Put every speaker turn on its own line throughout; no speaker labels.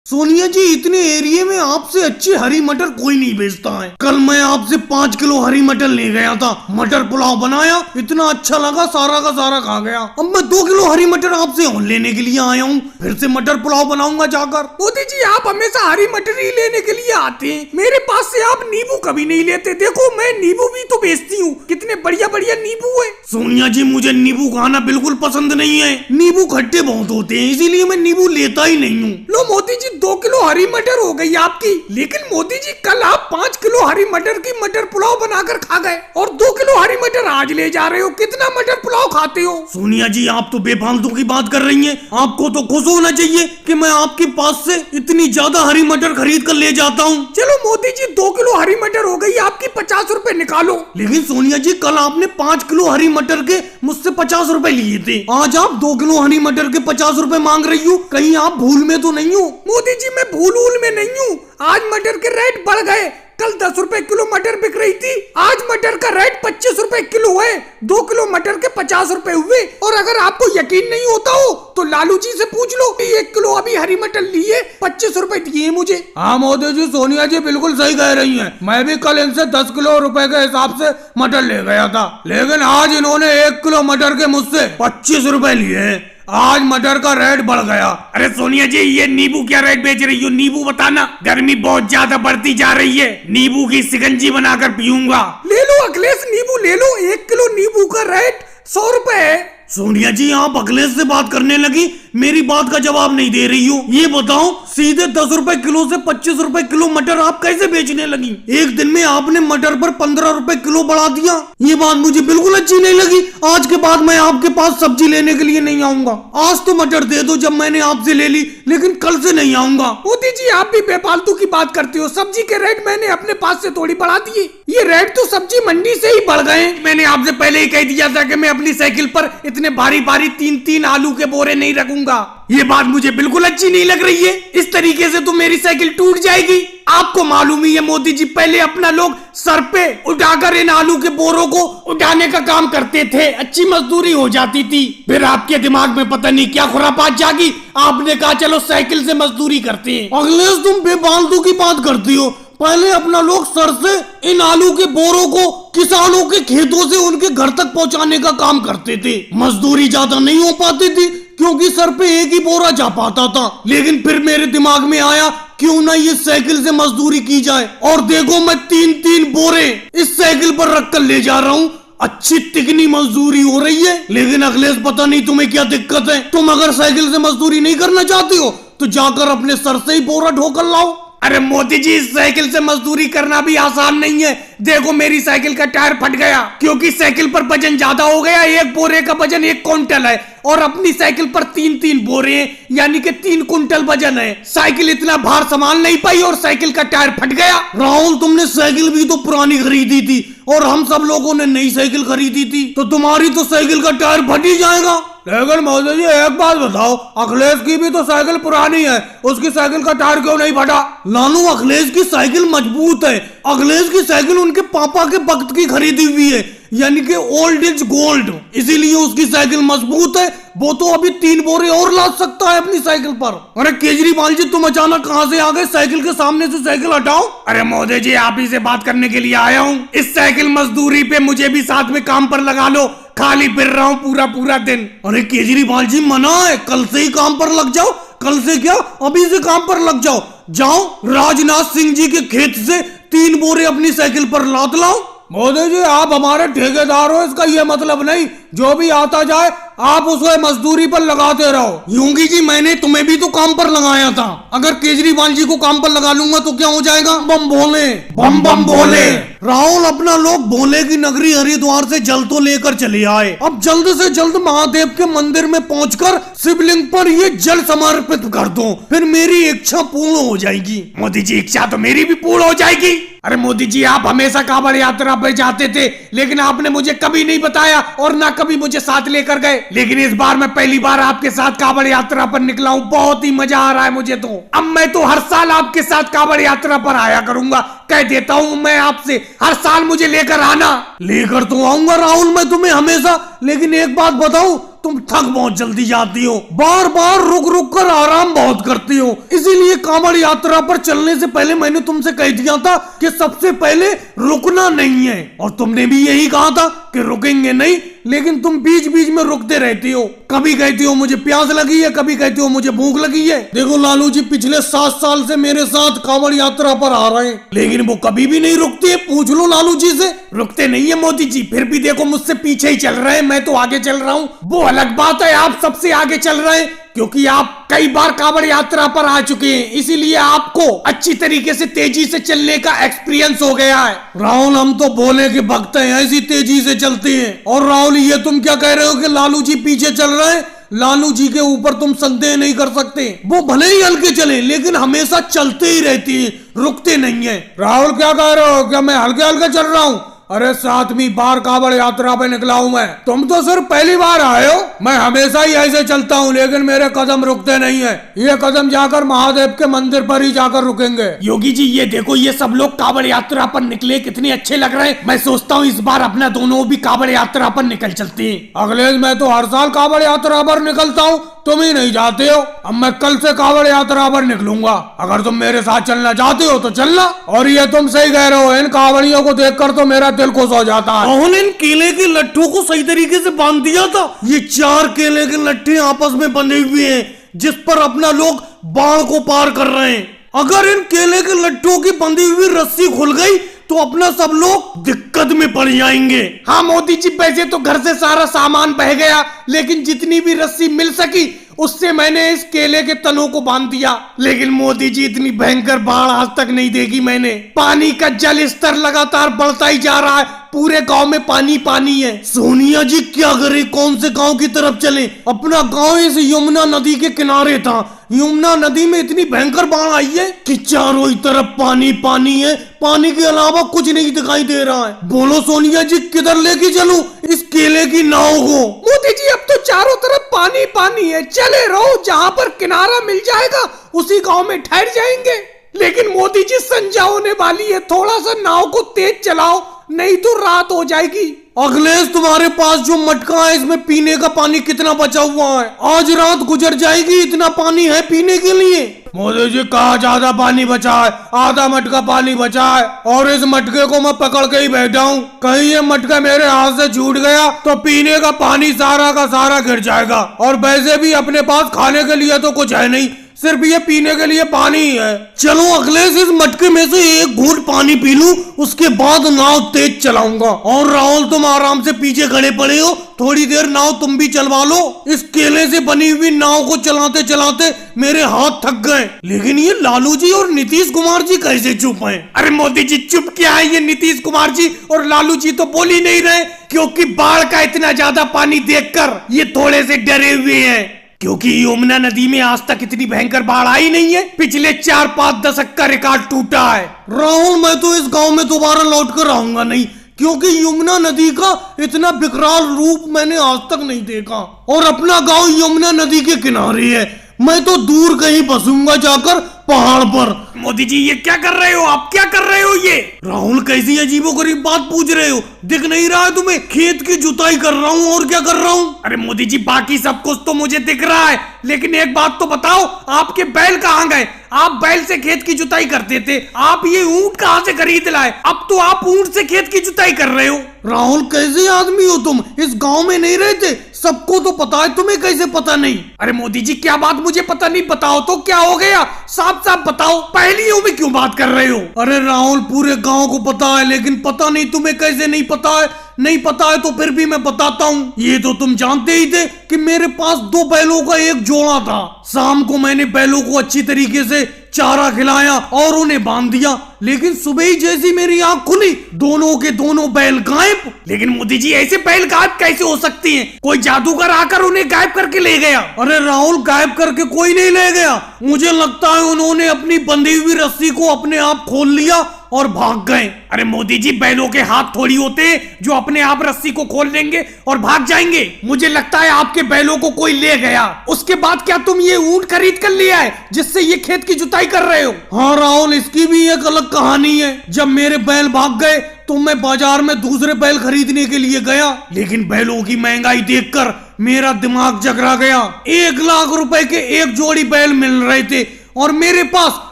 सोनिया जी, इतने एरिया में आपसे अच्छी हरी मटर कोई नहीं बेचता है। कल मैं आपसे 5 किलो हरी मटर ले गया था, मटर पुलाव बनाया, इतना अच्छा लगा, सारा का सारा खा गया। अब मैं 2 किलो हरी मटर आपसे और लेने के लिए आया हूँ, फिर से मटर पुलाव बनाऊंगा जाकर।
मोदी जी, आप हमेशा हरी मटर ही लेने के लिए आते हैं, मेरे पास से आप नींबू कभी नहीं लेते। देखो, मैं नींबू भी तो बेचती हूँ, कितने बढ़िया बढ़िया नींबू है।
सोनिया जी, मुझे नींबू खाना बिल्कुल पसंद नहीं है, नींबू खट्टे बहुत होते हैं, इसीलिए मैं नींबू लेता ही नहीं हूँ।
लो मोदी जी, 2 किलो हरी मटर हो गई आपकी। लेकिन मोदी जी, कल आप 5 किलो हरी मटर की मटर पुलाव बनाकर खा गए और 2 किलो हरी मटर आज ले जा रहे हो। कितना मटर पुलाव खाते हो?
सोनिया जी, आप तो बेफालतू की बात कर रही हैं। आपको तो खुश होना चाहिए कि मैं आपके पास से इतनी ज्यादा हरी मटर खरीद कर ले जाता हूँ।
चलो मोदी जी, 2 किलो हरी मटर हो गई आपकी, 50 रुपए निकालो।
लेकिन सोनिया जी, कल आपने 5 किलो हरी मटर के मुझसे 50 रुपए लिए थे, आज आप 2 किलो हरी मटर के 50 रुपए मांग रही हो। कहीं आप भूल में तो नहीं हो?
मोदी जी, मैं भूल में नहीं हूँ। आज मटर के रेट बढ़ गए। कल 10 रुपए किलो मटर बिक रही थी, आज मटर का रेट 25 रुपए किलो है। 2 किलो मटर के 50 रुपए हुए। और अगर आपको यकीन नहीं होता हो तो लालू जी से पूछ लो, 1 किलो अभी हरी मटर लिए 25 रुपए दिए मुझे।
हाँ मोदी जी, सोनिया जी बिल्कुल सही कह रही हैं। मैं भी कल इनसे 10 किलो रुपए के हिसाब से मटर ले गया था, लेकिन आज इन्होंने 1 किलो मटर के मुझसे 25 रुपए लिए। आज मटर का रेट बढ़ गया।
अरे सोनिया जी, ये नींबू क्या रेट बेच रही हो? नींबू बताना, गर्मी बहुत ज्यादा बढ़ती जा रही है, नींबू की शिकंजी बनाकर पीऊंगा।
ले लो अखिलेश, नींबू ले लो। 1 किलो नींबू का रेट 100 रुपए है।
सोनिया जी, आप अखिलेश से बात करने लगी, मेरी बात का जवाब नहीं दे रही हो। ये बताओ, सीधे 10 रुपए किलो से 25 रुपए किलो मटर आप कैसे बेचने लगी? एक दिन में आपने मटर पर 15 रुपए किलो बढ़ा दिया। ये बात मुझे बिल्कुल अच्छी नहीं लगी। आज के बाद मैं आपके पास सब्जी लेने के लिए नहीं आऊंगा। आज तो मटर दे दो जब मैंने आपसे ले ली, लेकिन कल से नहीं आऊंगा।
मोदी जी, आप भी बेफालतू की बात करते हो। सब्जी के रेट मैंने अपने पास से थोड़ी बढ़ा दिए, ये रेट तो सब्जी मंडी से ही बढ़ गए।
मैंने आपसे पहले ही कह दिया था कि मैं अपनी साइकिल पर इतने भारी भारी 3-3 आलू के बोरे नहीं रखूंगा। ये बात मुझे बिल्कुल अच्छी नहीं लग रही है। इस तरीके से तो मेरी साइकिल टूट जाएगी। आपको मालूम ही है मोदी जी, पहले अपना लोग सर पे उठाकर इन आलू के बोरों को उठाने का काम करते थे, अच्छी मजदूरी हो जाती थी। फिर आपके दिमाग में पता नहीं क्या खुरापात जागी, आपने कहा चलो साइकिल से मजदूरी करते हैं।
अखिलेश, तुम बेफालतू की बात करती हो। पहले अपना लोग सर से इन आलू के बोरों को किसानों के खेतों से उनके घर तक पहुंचाने का काम करते थे। मजदूरी ज्यादा नहीं हो पाती थी क्योंकि सर पे एक ही बोरा जा पाता था। लेकिन फिर मेरे दिमाग में आया, क्यों ना ये साइकिल से मजदूरी की जाए। और देखो, मैं 3-3 बोरे इस साइकिल पर रखकर ले जा रहा हूँ। अच्छी तिगनी मजदूरी हो रही है। लेकिन अखिलेश, पता नहीं तुम्हें क्या दिक्कत है। तुम अगर साइकिल से मजदूरी नहीं करना चाहती हो तो जाकर अपने सर से ही बोरा ढोकर लाओ।
अरे मोदी जी, इस साइकिल से मजदूरी करना भी आसान नहीं है। देखो, मेरी साइकिल का टायर फट गया क्योंकि साइकिल पर वजन ज्यादा हो गया। एक बोरे का वजन 1 क्विंटल है और अपनी साइकिल पर 3-3 बोरे हैं, यानी कि 3 क्विंटल वजन है। साइकिल इतना भार संभाल नहीं पाई और साइकिल का टायर फट गया।
राहुल, तुमने साइकिल भी तो पुरानी खरीदी थी और हम सब लोगों ने नई साइकिल खरीदी थी, तो तुम्हारी तो साइकिल का टायर फट ही जाएगा। लेकिन मोदी जी, एक बात बताओ, अखिलेश की भी तो साइकिल पुरानी है, उसकी साइकिल का टायर क्यों नहीं फटा? लालू, अखिलेश की साइकिल मजबूत है। अखिलेश की साइकिल उनके पापा के वक्त की खरीदी हुई है, यानी कि ओल्ड इज गोल्ड, इसीलिए उसकी साइकिल मजबूत है। वो तो अभी 3 बोरे और ला सकता है अपनी साइकिल पर। अरे केजरीवाल जी, तुम अचानक कहां से आ गए? साइकिल के सामने से साइकिल हटाओ।
अरे मोदी जी, आप ही से बात करने के लिए आया हूँ। इस साइकिल मजदूरी पे मुझे भी साथ में काम पर लगा लो, खाली फिर रहा हूँ पूरा पूरा दिन।
अरे केजरीवाल जी, मना है, कल से ही काम पर लग जाओ। कल से क्या, अभी से काम पर लग जाओ। जाओ, राजनाथ सिंह जी के खेत से 3 बोरे अपनी साइकिल पर लाद लाओ। मोदी जी, आप हमारे ठेकेदार हो, इसका ये मतलब नहीं जो भी आता जाए आप उसे मजदूरी पर लगाते रहो। योगी जी, मैंने तुम्हें भी तो काम पर लगाया था। अगर केजरीवाल जी को काम पर लगा लूंगा तो क्या हो जाएगा? बम भोले,
बम बम भोले।
राहुल, अपना लोग भोले की नगरी हरिद्वार से जल तो लेकर चले आए। अब जल्द से जल्द महादेव के मंदिर में पहुंचकर शिवलिंग पर ये जल समर्पित कर दो, फिर मेरी इच्छा पूर्ण हो जाएगी।
मोदी जी, इच्छा तो मेरी भी पूर्ण हो जाएगी। अरे मोदी जी, आप हमेशा कांवड़ यात्रा पर जाते थे, लेकिन आपने मुझे कभी नहीं बताया और ना कभी मुझे साथ लेकर गए। लेकिन इस बार मैं पहली बार आपके साथ कांवड़ यात्रा पर निकला हूँ, बहुत ही मजा आ रहा है मुझे तो। अब मैं तो हर साल आपके साथ कांवड़ यात्रा पर आया करूंगा। कह देता हूँ मैं आपसे, हर साल मुझे लेकर आना।
लेकर तो आऊंगा राहुल मैं तुम्हें हमेशा, लेकिन एक बात बताऊं, तुम थक बहुत जल्दी जाती हो, बार बार रुक रुक कर आराम बहुत करती हो। इसीलिए कांवड़ यात्रा पर चलने से पहले मैंने तुमसे कह दिया था कि सबसे पहले रुकना नहीं है, और तुमने भी यही कहा था कि रुकेंगे नहीं, लेकिन तुम बीच बीच में रुकते रहती हो। कभी कहती हो मुझे प्यास लगी है, कभी कहती हो मुझे भूख लगी है। देखो लालू जी पिछले 7 साल से मेरे साथ कांवड़ यात्रा पर आ रहे हैं, लेकिन वो कभी भी नहीं रुकती है। पूछ लो लालू जी से।
रुकते नहीं है मोदी जी, फिर भी देखो मुझसे पीछे ही चल रहे हैं, मैं तो आगे चल रहा हूँ। वो अलग बात है, आप सबसे आगे चल रहे हैं क्योंकि आप कई बार कांवड़ यात्रा पर आ चुके हैं, इसीलिए आपको अच्छी तरीके से तेजी से चलने का एक्सपीरियंस हो गया है।
राहुल हम तो बोले कि भक्त हैं, ऐसी तेजी से चलते हैं। और राहुल ये तुम क्या कह रहे हो कि लालू जी पीछे चल रहे हैं? लालू जी के ऊपर तुम संदेह नहीं कर सकते, वो भले ही हल्के चले लेकिन हमेशा चलते ही रहती है, रुकते नहीं है। राहुल क्या कह रहे हो, क्या मैं हल्के हल्के चल रहा हूँ? अरे 7वीं बार कांवड़ यात्रा पे निकला हूँ मैं, तुम तो सिर्फ पहली बार आए हो। मैं हमेशा ही ऐसे चलता हूँ, लेकिन मेरे कदम रुकते नहीं है। ये कदम जाकर महादेव के मंदिर पर ही जाकर रुकेंगे।
योगी जी ये देखो, ये सब लोग कांवड़ यात्रा पर निकले, कितने अच्छे लग रहे हैं। मैं सोचता हूँ इस बार अपना दोनों भी कांवड़ यात्रा पर निकल चलते हैं।
अखिलेश मैं तो हर साल कांवड़ यात्रा पर निकलता हूँ, तुम ही नहीं जाते हो। अब मैं कल से कांवड़ यात्रा पर निकलूंगा, अगर तुम मेरे साथ चलना चाहते हो तो चलना। और ये तुम सही कह रहे हो, इन कांवड़ियों को देखकर तो मेरा दिल खुश हो जाता है। उन्होंने इन केले के लट्ठों को सही तरीके से बांध दिया था। ये 4 केले के लट्ठे आपस में बंधे हुए हैं, जिस पर अपना लोग बाढ़ को पार कर रहे हैं। अगर इन केले के लट्ठों की बंधी हुई रस्सी खुल गई तो अपना सब लोग दिक्कत में पड़ जाएंगे।
हाँ मोदी जी, वैसे तो घर से सारा सामान बह गया, लेकिन जितनी भी रस्सी मिल सकी उससे मैंने इस केले के तनों को बांध दिया। लेकिन मोदी जी इतनी भयंकर बाढ़ आज तक नहीं देखी मैंने। पानी का जल स्तर लगातार बढ़ता ही जा रहा है, पूरे गांव में पानी पानी है।
सोनिया जी क्या करे, कौन से गांव की तरफ चले? अपना गांव इस यमुना नदी के किनारे था। यमुना नदी में इतनी भयंकर बाढ़ आई है कि चारों ही तरफ पानी पानी है, पानी के अलावा कुछ नहीं दिखाई दे रहा है। बोलो सोनिया जी किधर लेके चलूं इस केले की नाव को?
मोदी जी अब तो चारों तरफ पानी पानी है, चले रहो, जहाँ पर किनारा मिल जाएगा उसी गांव में ठहर जाएंगे। लेकिन मोदी जी संध्या होने वाली है, थोड़ा सा नाव को तेज चलाओ, नहीं तो रात हो जाएगी।
अखिलेश तुम्हारे पास जो मटका है इसमें पीने का पानी कितना बचा हुआ है? आज रात गुजर जाएगी, इतना पानी है पीने के लिए? मोदी जी कहा ज्यादा पानी बचा है, आधा मटका पानी बचा है, और इस मटके को मैं पकड़ के ही बैठा हूँ। कहीं ये मटका मेरे हाथ से छूट गया तो पीने का पानी सारा का सारा गिर जाएगा। और वैसे भी अपने पास खाने के लिए तो कुछ है नहीं, सिर्फ ये पीने के लिए पानी ही है। चलो अखिलेश इस मटके में से एक घूंट पानी पी लूं, उसके बाद नाव तेज चलाऊंगा। और राहुल तुम आराम से पीछे खड़े पड़े हो, थोड़ी देर नाव तुम भी चलवा लो। इस केले से बनी हुई नाव को चलाते चलाते मेरे हाथ थक गए। लेकिन ये लालू जी और नीतीश कुमार जी कैसे चुप हैं?
अरे मोदी जी चुप क्या है, ये नीतीश कुमार जी और लालू जी तो बोल ही नहीं रहे, क्योंकि बाढ़ का इतना ज्यादा पानी देखकर ये थोड़े से डरे हुए हैं। क्योंकि यमुना नदी में आज तक इतनी भयंकर बाढ़ आई नहीं है, पिछले 4-5 दशक का रिकॉर्ड टूटा है।
राहुल मैं तो इस गांव में दोबारा लौट कर आऊंगा नहीं, क्योंकि यमुना नदी का इतना विकराल रूप मैंने आज तक नहीं देखा। और अपना गांव यमुना नदी के किनारे है, मैं तो दूर कहीं बसूंगा जाकर पहाड़ पर।
मोदी जी ये क्या कर रहे हो आप, क्या कर रहे हो ये?
राहुल कैसी अजीबोगरीब बात पूछ रहे हो, दिख नहीं रहा है तुम्हें? खेत की जुताई कर रहा हूँ, और क्या कर रहा हूँ?
अरे मोदी जी बाकी सब कुछ तो मुझे दिख रहा है, लेकिन एक बात तो बताओ, आपके बैल कहाँ गए? आप बैल से खेत की जुताई करते थे, आप ये ऊंट कहाँ से खरीद लाए? अब तो आप ऊंट से खेत की जुताई कर रहे हो।
राहुल कैसे आदमी हो तुम, इस गांव में नहीं रहते, सबको तो पता है, तुम्हें कैसे पता नहीं?
अरे मोदी जी क्या बात मुझे पता नहीं, बताओ तो क्या हो गया, साफ साफ बताओ, पहेलियों में क्यों बात कर रहे हो?
अरे राहुल पूरे गांव को पता है, लेकिन पता नहीं तुम्हें कैसे नहीं पता है। नहीं पता है तो फिर भी मैं बताता हूँ। ये तो तुम जानते ही थे कि मेरे पास 2 बैलों का एक जोड़ा था। शाम को मैंने बैलों को अच्छी तरीके से चारा खिलाया और उन्हें बांध दिया, लेकिन सुबह ही जैसी मेरी आंख खुली दोनों के दोनों बैल गायब।
लेकिन मोदी जी ऐसे बैल गायब कैसे हो सकती हैं? कोई जादूगर आकर उन्हें गायब करके ले गया।
अरे राहुल गायब करके कोई नहीं ले गया, मुझे लगता है उन्होंने अपनी बंधी हुई रस्सी को अपने आप खोल लिया और भाग गए।
अरे मोदी जी बैलों के हाथ थोड़ी होते जो अपने आप रस्सी को खोल लेंगे और भाग जाएंगे। मुझे लगता है आपके बैलों को कोई ले गया। उसके बाद क्या तुम ये ऊंट खरीद कर ले आए जिससे ये खेत की जुताई कर रहे हो?
हाँ राहुल इसकी भी एक अलग कहानी है। जब मेरे बैल भाग गए तो मैं बाजार में दूसरे बैल खरीदने के लिए गया, लेकिन बैलों की महंगाई देखकर मेरा दिमाग जगरा गया। 1 लाख रुपए के एक जोड़ी बैल मिल रहे थे और मेरे पास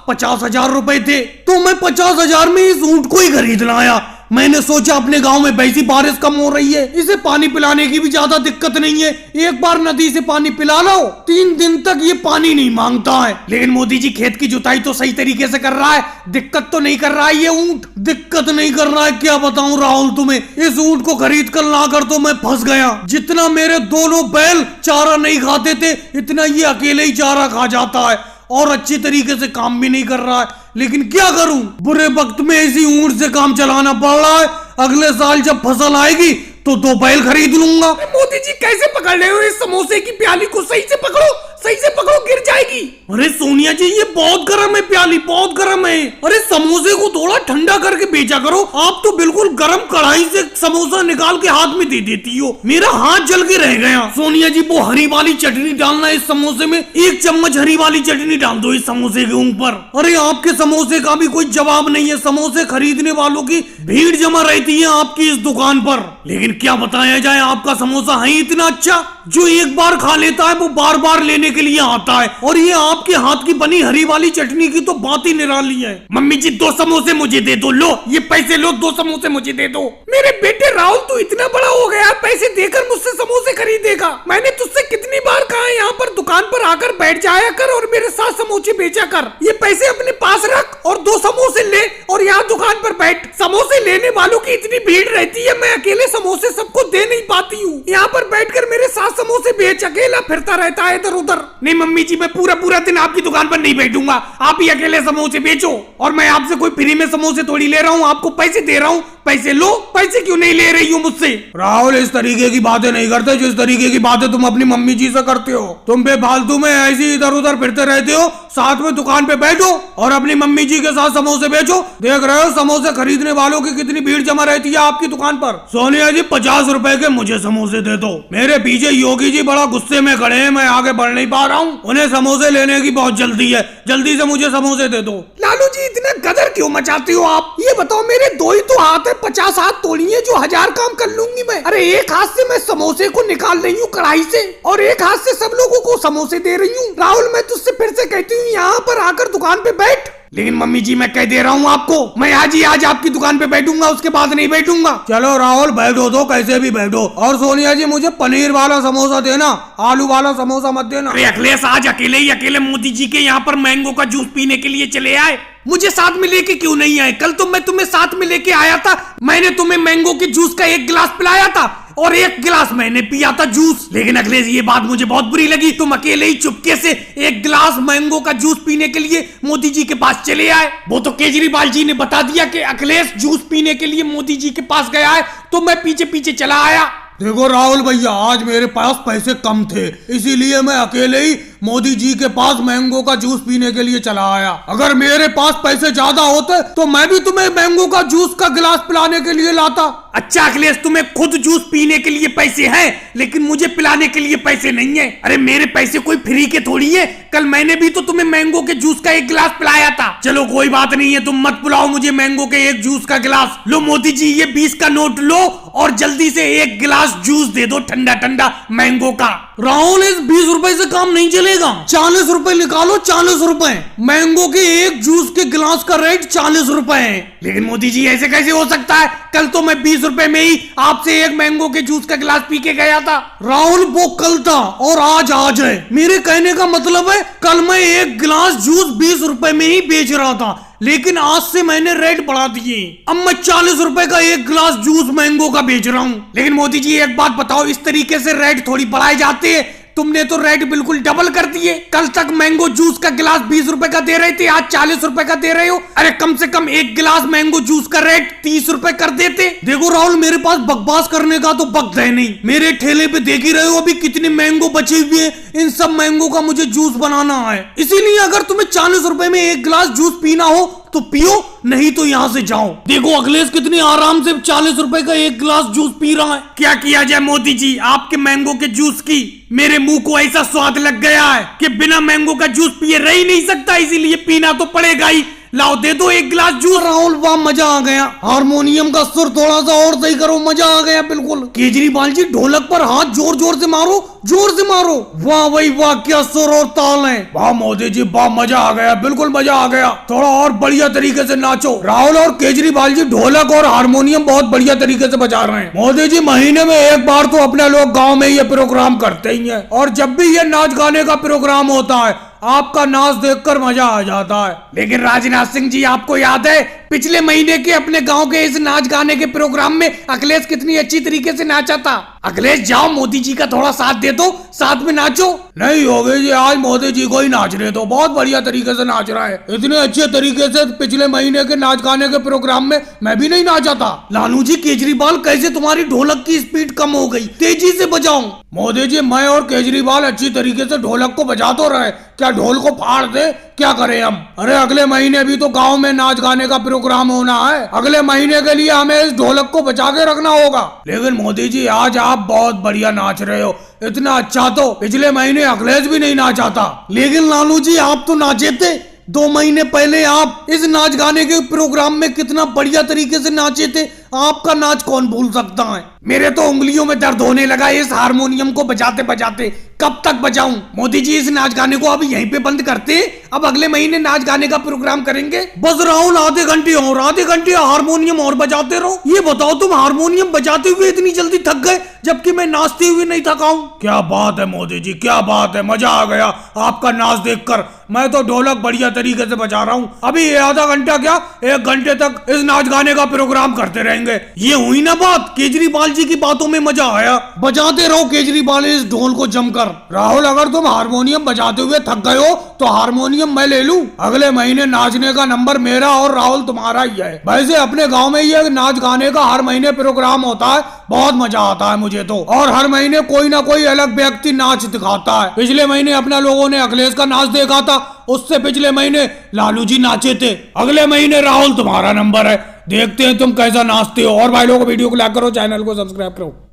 50,000 रुपए थे, तो मैं 50,000 में इस ऊंट को ही खरीद लाया। मैंने सोचा अपने गांव में वैसी बारिश कम हो रही है, इसे पानी पिलाने की भी ज्यादा दिक्कत नहीं है। एक बार नदी से पानी पिला लो, 3 दिन तक ये पानी नहीं मांगता है।
लेकिन मोदी जी खेत की जुताई तो सही तरीके से कर रहा है, दिक्कत तो नहीं कर रहा है ये ऊंट।
दिक्कत नहीं कर रहा है, क्या बताऊं राहुल तुम्हें। इस ऊंट को खरीद कर लाकर तो मैं फंस गया। जितना मेरे दोनों बैल चारा नहीं खाते थे, इतना ये अकेले ही चारा खा जाता है और अच्छी तरीके से काम भी नहीं कर रहा है। लेकिन क्या करूं, बुरे वक्त में इसी ऊंट से काम चलाना पड़ रहा है। अगले साल जब फसल आएगी तो 2 बैल खरीद लूंगा।
मोदी जी कैसे पकड़ रहे हो इस समोसे की प्याली को? सही से पकड़ो, सही से पकड़ो, गिर जाएगी।
अरे सोनिया जी, ये बहुत गर्म है प्याली, बहुत गर्म है। अरे समोसे को थोड़ा ठंडा करके बेचा करो। आप तो बिल्कुल गर्म कढ़ाई से समोसा निकाल के हाथ में दे देती हो, मेरा हाथ जल के रह गया। सोनिया जी, वो हरी वाली चटनी डालना इस समोसे में, 1 चम्मच हरी वाली चटनी डाल दो इस समोसे के ऊपर। अरे आपके समोसे का भी कोई जवाब नहीं है। समोसे खरीदने वालों की भीड़ जमा रहती है आपकी इस दुकान पर। लेकिन क्या बताया जाए, आपका समोसा है इतना अच्छा, जो एक बार खा लेता है वो बार बार लेने के लिए आता है। और ये आपके हाथ की बनी हरी वाली चटनी की तो बात ही निराली है।
मम्मी जी 2 समोसे मुझे दे दो, लो ये पैसे लो, 2 समोसे मुझे दे दो।
मेरे बेटे राहुल, तू इतना बड़ा हो गया, पैसे देकर मुझसे समोसे खरीदेगा? मैंने तुझसे कितनी बार कहा है यहाँ पर दुकान पर आकर बैठ जाया कर और मेरे साथ समोसे बेचा कर। ये पैसे अपने पास रख और 2 समोसे ले और यहाँ दुकान पर बैठ। समोसे लेने वालों की इतनी भीड़ रहती है, मैं अकेले समोसे सबको दे नहीं पाती हूँ। यहाँ पर बैठकर मेरे साथ समोसे बेच, अकेला फिरता रहता है इधर उधर।
नहीं मम्मी जी, मैं पूरा दिन आपकी दुकान पर नहीं बैठूंगा, आप ही अकेले समोसे बेचो। और मैं आपसे कोई फ्री में समोसे थोड़ी ले रहा हूँ, आपको पैसे दे रहा हूँ, पैसे लो। पैसे क्यों नहीं ले रही हो मुझसे?
राहुल, इस तरीके की बातें नहीं करते जिस तरीके की बातें तुम अपनी मम्मी जी से करते हो। तुम बेफालतू में ऐसी इधर उधर फिरते रहते हो। साथ में दुकान पे बैठो और अपनी मम्मी जी के साथ समोसे बेचो। देख रहे हो समोसे खरीदने वालों की कितनी भीड़ जमा रहती है आपकी दुकान पर। सोनिया जी, 50 रुपए के मुझे समोसे दे दो। मेरे पीछे योगी जी बड़ा गुस्से में खड़े हैं, मैं आगे बढ़ नहीं पा रहा हूँ। उन्हें समोसे लेने की बहुत जल्दी है, जल्दी से मुझे समोसे दे दो।
लालू जी, इतना गदर क्यों मचाती हो आप? ये बताओ, मेरे 2 ही तो हाथ है, 50 हाथ तोड़िए जो 1000 काम कर लूंगी मैं। अरे एक हाथ से मैं समोसे को निकाल रही हूँ कढ़ाई से और एक हाथ से सब लोगों को समोसे दे रही हूँ। राहुल, मैं तुझसे फिर से कहती हूँ, यहाँ पर आकर दुकान पे बैठ।
लेकिन मम्मी जी, मैं कह दे रहा हूँ आपको, मैं आज ही आज आपकी दुकान पे बैठूंगा, उसके बाद नहीं बैठूंगा।
चलो राहुल, बैठो तो कैसे भी बैठो। और सोनिया जी, मुझे पनीर वाला समोसा देना, आलू वाला समोसा मत देना।
अरे अखिलेश, आज अकेले मोदी जी के यहाँ पर मैंगो का जूस पीने के लिए चले आए, मुझे साथ में लेके क्यों नहीं आए? कल तो मैं तुम्हें साथ में लेके आया था, मैंने तुम्हें मैंगो के जूस का 1 गिलास पिलाया था और 1 गिलास मैंने पिया था जूस। लेकिन अखिलेश, ये बात मुझे बहुत बुरी लगी, तुम अकेले ही चुपके से 1 गिलास मैंगो का जूस पीने के लिए मोदी जी के पास चले आए। वो तो केजरीवाल जी ने बता दिया कि अखिलेश जूस पीने के लिए मोदी जी के पास गया है, तो मैं पीछे पीछे चला आया।
देखो राहुल भैया, आज मेरे पास पैसे कम थे, इसीलिए मैं अकेले ही मोदी जी के पास मैंगो का जूस पीने के लिए चला आया। अगर मेरे पास पैसे ज्यादा होते तो मैं भी तुम्हें मैंगो का जूस का गिलास पिलाने के लिए लाता।
अच्छा अखिलेश, तुम्हें खुद जूस पीने के लिए पैसे हैं, लेकिन मुझे पिलाने के लिए पैसे नहीं है। अरे मेरे पैसे कोई फ्री के थोड़ी है, कल मैंने भी तो तुम्हें मैंगो के जूस का 1 गिलास पिलाया था। चलो कोई बात नहीं है, तुम मत पिलाओ मुझे मैंगो के 1 जूस का गिलास। लो मोदी जी, ये 20 का नोट लो और जल्दी से 1 गिलास जूस दे दो, ठंडा ठंडा मैंगो का।
राहुल, इस 20 रुपए से काम नहीं चलेगा, 40 रुपए निकालो, 40 रुपए। मैंगो के 1 जूस के गिलास का रेट 40 रुपए है।
लेकिन मोदी जी, ऐसे कैसे हो सकता है? कल तो मैं 20 रुपए में ही आपसे 1 मैंगो के जूस का गिलास पी के गया था।
राहुल, वो कल था और आज है। मेरे कहने का मतलब है, कल मैं 1 गिलास जूस 20 रुपए में ही बेच रहा था, लेकिन आज से मैंने रेट बढ़ा दिए। अब मैं 40 रुपए का 1 गिलास जूस मैंगो का बेच रहा हूँ।
लेकिन मोदी जी, एक बात बताओ, इस तरीके से रेट थोड़ी बढ़ाए जाते हैं, तुमने तो रेट बिल्कुल डबल कर दिए। कल तक मैंगो जूस का गिलास 20 रुपए का दे रहे थे, आज 40 रुपए का दे रहे हो। अरे कम से कम 1 गिलास मैंगो जूस का रेट 30 रुपए कर देते।
देखो राहुल, मेरे पास बकवास करने का तो वक्त है नहीं। मेरे ठेले पे देख ही रहे हो अभी कितने मैंगो बचे हुए हैं, इन सब मैंगो का मुझे जूस बनाना है। इसीलिए अगर तुम्हें 40 रुपए में 1 गिलास जूस पीना हो तो पियो, नहीं तो यहाँ से जाओ। देखो अखिलेश कितनी आराम से 40 रुपए का 1 गिलास जूस पी रहा है।
क्या किया जाए मोदी जी, आपके मैंगो के जूस की मेरे मुंह को ऐसा स्वाद लग गया है कि बिना मैंगो का जूस पिए रह ही नहीं सकता, इसीलिए पीना तो पड़ेगा ही। लाओ दे दो एक गिलास जूस।
राहुल वाह मजा आ गया, हारमोनियम का सुर थोड़ा सा और सही करो, मजा आ गया बिल्कुल। केजरीवाल जी ढोलक पर हाथ जोर जोर से मारो, जोर से मारो। वाह भाई वाह, क्या सुर और ताल है।
वाह मोदी जी वाह, मजा आ गया, बिल्कुल मजा आ गया। थोड़ा और बढ़िया तरीके से नाचो। राहुल और केजरीवाल जी ढोलक और हारमोनियम बहुत बढ़िया तरीके से बजा रहे हैं। मोदी जी महीने में एक बार तो अपने लोग गांव में ये प्रोग्राम करते ही हैं, और जब भी ये नाच गाने का प्रोग्राम होता है आपका नाच देखकर मजा आ जाता है। लेकिन राजनाथ सिंह जी, आपको याद है पिछले महीने के अपने गांव के इस नाच गाने के प्रोग्राम में अखिलेश कितनी अच्छी तरीके से नाचा था। अखिलेश जाओ मोदी जी का थोड़ा साथ दे दो, साथ में नाचो।
नहीं योगी जी, आज मोदी जी को ही नाचने दो, बहुत बढ़िया तरीके से नाच रहा है। इतने अच्छे तरीके से पिछले महीने के नाच गाने के प्रोग्राम में मैं भी नहीं नाचा था। लालू जी केजरीवाल, कैसे तुम्हारी ढोलक की स्पीड कम हो गई, तेजी से बजाओ। मोदी जी मैं और केजरीवाल अच्छी तरीके से ढोलक को बजा तो रहे, क्या ढोल को फाड़ दे, क्या करें हम। अरे अगले महीने भी तो गांव में नाच गाने का प्रोग्राम होना है, अगले महीने के लिए हमें इस ढोलक को बचा के रखना होगा। लेकिन मोदी जी आज आप बहुत बढ़िया नाच रहे हो, इतना अच्छा तो पिछले महीने अखिलेश भी नहीं नाचा था। लेकिन लालू जी आप तो नाचे थे 2 महीने पहले, आप इस नाच गाने के प्रोग्राम में कितना बढ़िया तरीके से नाचे थे, आपका नाच कौन भूल सकता है।
मेरे तो उंगलियों में दर्द होने लगा इस हारमोनियम को बजाते बजाते, कब तक बजाऊं। मोदी जी इस नाच गाने को अभी यहीं पे बंद करते, अब अगले महीने नाच गाने का प्रोग्राम करेंगे।
बस राहुल आधे घंटे और आधे घंटे हारमोनियम और बजाते रहो। ये बताओ तुम हारमोनियम बजाते हुए इतनी जल्दी थक गए, जबकि मैं नाचते हुए नहीं थका हूँ।
क्या बात है मोदी जी, क्या बात है, मजा आ गया आपका नाच देखकर। मैं तो ढोलक बढ़िया तरीके से बजा रहा हूँ। अभी ये आधा घंटा क्या 1 घंटे तक इस नाच गाने का प्रोग्राम करते रहेंगे।
ये हुई ना बात, केजरीवाल जी की बातों में मजा आया। बजाते रहो केजरीवाल इस ढोल को जमकर।
राहुल अगर तुम हारमोनियम बजाते हुए थक गए हो तो हारमोनियम मैं ले लूं। अगले महीने नाचने का नंबर मेरा और राहुल तुम्हारा ही है। वैसे अपने गांव में ये नाच गाने का हर महीने प्रोग्राम होता है, बहुत मजा आता है मुझे तो। और हर महीने कोई ना कोई अलग व्यक्ति नाच दिखाता है। पिछले महीने अपने लोगों ने अखिलेश का नाच देखा था, उससे पिछले महीने लालू जी नाचे थे। अगले महीने राहुल तुम्हारा नंबर है, देखते हैं तुम कैसा नाचते हो। और भाई लोगों को वीडियो को लाइक करो, चैनल को सब्सक्राइब करो।